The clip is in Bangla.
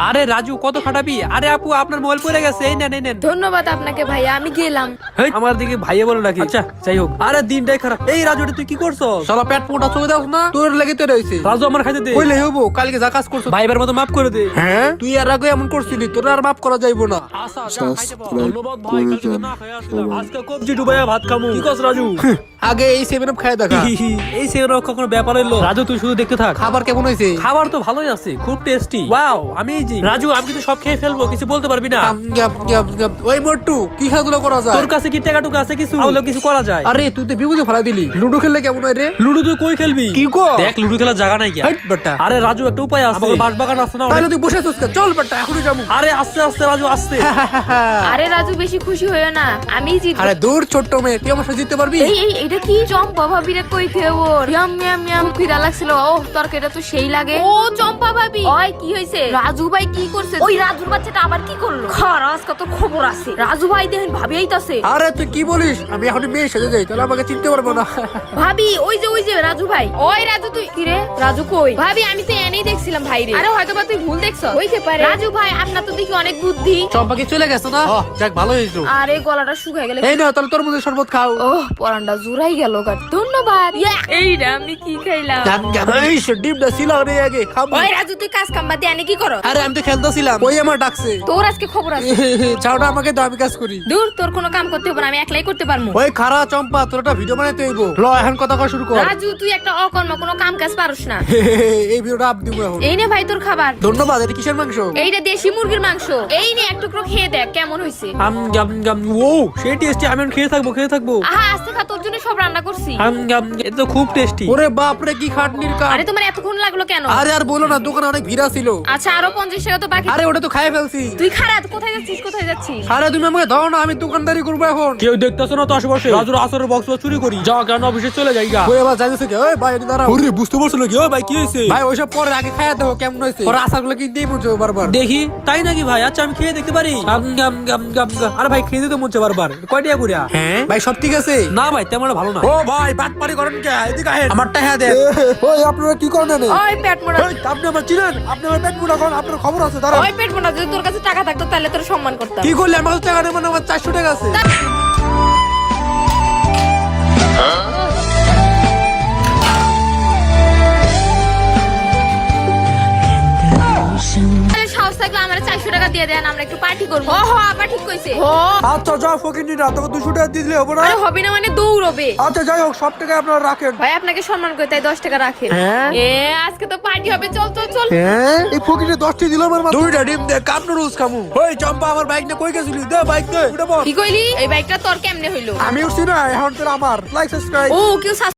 আরে রাজু কত খাটাবি? আরে আপু আপনার মোবাইল পড়ে গেছে, এই নেন এই নেন। ধন্যবাদ আপনাকে ভাইয়া, আমি গেলাম। হেই, আমার দিকে ভাইয়া বলে নাকি? আচ্ছা যাই হোক। আরে দিনটাই খারাপ। এই রাজু তুই কি করছো? শালা পেট মোটা চলে দাও না, তোর লেগে তো রইছে। রাজু আমার খাইতে দে। কইলে হবো, কালকে যা কাজ করছো ভাইবার মতো মাফ করে দে। হ্যাঁ তুই এর আগে এমন করছিলি, তোর আর মাফ করা যাইবো না। আচ্ছা যা খাইতে পাও। ধন্যবাদ ভাই, কালকে তো না খাইয়া আসলাম। আজকে কবজি ডুবাইয়া ভাত খামু। কি করছ রাজু? আগে এই 7 আপ খায় দেখা। এই সেগুলো কখনো ব্যাপার হলো? রাজু তুই শুধু দেখতে থাক। খাবার কেমন হয়েছে? খাবার তো ভালোই আছে, খুব টেস্টি। Wow amazing. রাজু আমি কিন্তু সব খেয়ে ফেলবো, কিছু বলতে পারবি না। ওই মোটু কি খেলাধুলা করা যায়? তোর কাছে কি টাকা টুকা আছে কিছু? তাহলে কিছু করা যায়। আরে তুই তো বিপদে ফেলা দিলি। লুডো খেললে কেমন হয় রে? লুডো তুই কই খেলবি? কি কো? দেখ লুডো খেলার জায়গা নাই কি? হাইট বেটা। আরে রাজু একটা উপায় আছে। আমার বাঁশবাগান আছে না? তাহলে তুই বসে আছিস কেন? চল বেটা এখনই যাবো। আরে আস্তে আস্তে রাজু আস্তে। আরে রাজু বেশি খুশি হইও না, আমি জিতবো। আরে দূর ছোট্ট মেয়ে, তুই আমার সাথে জিততে পারবি? এই এটা কি চম্পা ভাবিরে কই থেওর ইয়াম ইয়াম ইয়াম খিদা লাগছিল। ও তরকারিটা তো সেই লাগে। ও চম্পা ভাবি, ওই কি হইছে? রাজু ভাই কি করছে? ওই রাজুর বাচ্চাটা আবার কি করলো? খারাস কত খবর আছে। রাজু ভাই দেখেন ভাবি আইতাছে। আরে তুই কি বলিস? আমি এখন মেয়ে সেজে যাই, তাহলে আমাকে চিনতে পারবো না। ভাবি ওই যে রাজু ভাই। ওই রাজু তুই কি রে? রাজু কই? ভাবি আমি তো এনেই দেখছিলাম ভাই রে। আরে হয়তো বা তুই ভুল দেখছ, হইতে পারে। রাজু ভাই আপনার তো দেখি অনেক বুদ্ধি। চম্পাকে চলে গেছে না? যাক ভালো হয়েছে। আরে গলাটা শুকায় গেলে। এই না তাহলে তোর মধ্যে শরবত খাও। ওহ পরানটা জুড়াই গেল গা। ধন্যবাদ। এই রে আমি কি খাইলাম? এই ডিমটা ছিল রে আগে খাবো। ওই রাজু তুই কাজ কাম বাদ দিয়ে এনে কি করো? আরে আমি তো খেলতেছিলাম, ওই আমার ডাকছে। তোর আজকে খবর আছে। চাওটা আমাকে দাও, আমি কাজ করি। দূর তোর কোনো কাম করতে হবে না, আমি একলাই করতে পারবো। ওই খারা চম্পা, তোর একটা ভিডিও বানাইতে হইব। ল এখন কথা কওয়া শুরু কর। রাজু তুই একটা অকর্ম, কোনো কাম কাজ পারস না। এই ভিডিওটা আপ দিব এখন। এই নে ভাই তোর খাবার। ধন্যবাদ। এটা কিসের মাংস? এইটা দেশি মুরগির মাংস। এই নে এক টুকরো খেয়ে দেখ কেমন হইছে। আম গাম গাম। ও সেই টেস্টি, আমি এখন খেয়ে থাকবো। আহা আস্তে খা, তোর জন্য সব রান্না করছি। আম গাম, এটা তো খুব টেস্টি। ওরে বাপ রে কি খাটনির কাজ। আরে তোমার এতক্ষণ লাগলো কেন? আরে আর বলো না, দোকানে অনেক ভিড় ছিল। আচ্ছা আরো 50 টাকা তো বাকি। আরে ওটা তো খাইয়ে ফেলছি। তুই খারাপ, কোথায় যাচ্ছিস? আরে তুমি আমাকে দাও না, আমি দোকানদারি করবো এখন। কেউ দেখতেছ না তো আশেপাশে? রাজুর আসরের বক্স চুরি করি। যা কেন অফিসে চলে যাই গা। ওই এবার যাইতেছে কি? ওই ভাই এদিকে দাঁড়াও। ওরে বুঝতে পারছো নাকি? ও ভাই কি হয়েছে? ভাই ওইসব পরে আগে খাইয়া দেখো কেমন হয়েছে। ওর আশাগুলো কিনতেই মন চায় বারবার। দেখি তাই নাকি ভাই? আচ্ছা আমি খেয়ে দেখতে পারি? গাম গাম গাম গাম গাম। আরে ভাই খেয়ে দিতে মন চায় বারবার। কয় টাকা কইরা? হ্যাঁ ভাই সব ঠিক আছে? না ভাই তেমন ভালো না। ও ভাই বাটপারি করেন কে? এদিকে আহেন, আমারটা হ্যাঁ দেন। ওই আপনারা কি করেন? ওই পেট মোড়া। আপনি আমার চিনেন? আপনি আমার পেট মোটা করেন, আপনার খবর আছে দাঁড়ান। ওই পেট মোড়া, যদি তোর কাছে টাকা থাকতো তাহলে তোর সম্মান করতাম। কি করলে আমার কাছে টাকা নেবেন? আমার 400 টাকা আছে। তাহলে সাহস থাকলে আমার 400 টাকা দিয়ে দেন, আমরা একটু পার্টি করবো। ও আবার ঠিক কইছে। আচ্ছা যাও ফকিনি না, তোকে 200 টাকা দিয়ে দিলে হবে না? আরে হবে না মানে দৌড়বে। আচ্ছা যাই হোক, সব টাকা আপনারা রাখেন। ভাই আপনাকে সম্মান করে তাই 10 টাকা রাখেন। হ্যাঁ? আজকে তো পার্টি হবে, চল। হ্যাঁ এই ফকিনি 10টি দিল আমার মাথা। দুইটা ডিম দে, কাপ নুডলস খামু। ওই চম্পা আমার বাইক নিয়ে কই গেছিলি? দে বাইক দে, উঠে বল। কি কইলি? এই বাইকটা তোর কেমনে হইলো? আমি উঠছি না, এখন তোর আমার। Like subscribe. ও কেউ